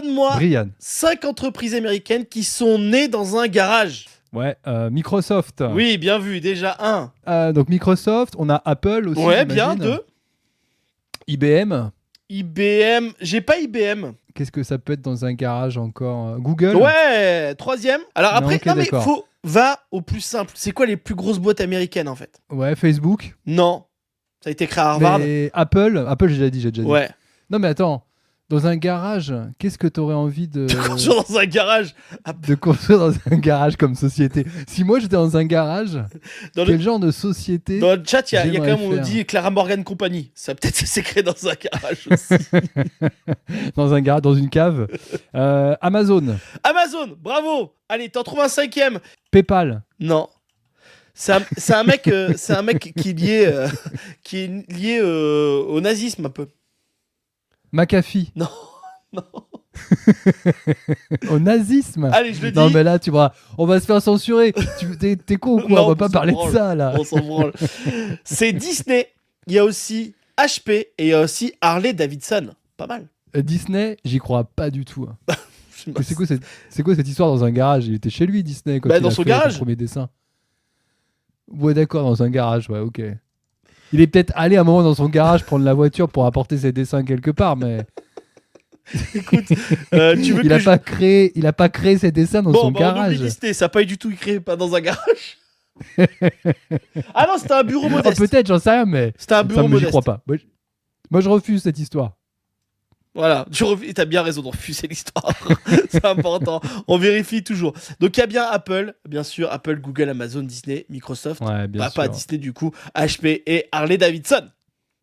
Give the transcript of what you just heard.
Donne-moi Brian. 5 entreprises américaines qui sont nées dans un garage. Ouais, Microsoft. Oui, bien vu, déjà un. Donc Microsoft, on a Apple aussi. Ouais, bien, j'imagine. 2. IBM. IBM, j'ai pas IBM. Qu'est-ce que ça peut être dans un garage encore Google. Ouais, 3e. Alors Non, après, ok, non mais d'accord. va au plus simple. C'est quoi les plus grosses boîtes américaines en fait? Ouais, Facebook. Non, ça a été créé à Harvard. Mais Apple, j'ai déjà dit. Ouais. Non mais attends, dans un garage, qu'est-ce que t'aurais envie de Construire dans un garage. de construire dans un garage comme société? Si moi j'étais dans un garage, Dans quel le, genre de société dans le chat, il y a quand j'aimerais même, on nous faire dit Clara Morgan Company. Ça peut-être c'est créé dans un garage aussi. dans un garage, dans une cave? Amazon, Amazon, bravo. Allez, t'en trouves un 5e. PayPal, Non. C'est un mec, qui est lié au nazisme un peu. McAfee, Non, non. au nazisme. Allez, je le dis. Non mais là on va se faire censurer. T'es con ou quoi? Non, On va on pas s'en parler branle. de ça là. On s'en branle. C'est Disney. Il y a aussi HP et il y a aussi Harley Davidson. Pas mal. Disney, j'y crois pas du tout. Mais c'est quoi cette histoire dans un garage? Il était chez lui, Disney, quand Bah, il dans a son fait garage. son premier dessin. Ouais, d'accord, dans un garage, ouais, ok. Il est peut-être allé un moment dans son garage prendre la voiture pour apporter ses dessins quelque part, mais Écoute, tu veux il que a pas créé ses dessins dans Bon, son bah, on oublie garage. Disney. Ça n'a pas du tout créé pas dans un garage. Ah non, c'était un bureau Ah, modeste. peut-être, j'en sais rien, mais C'était un ça bureau me j'y modeste. crois pas. Moi, je refuse cette histoire. Voilà, t'as bien raison de refuser l'histoire. C'est important. On vérifie toujours. Donc il y a bien Apple, bien sûr, Apple, Google, Amazon, Disney, Microsoft. Ouais, bien Pas sûr. Disney du coup, HP et Harley Davidson.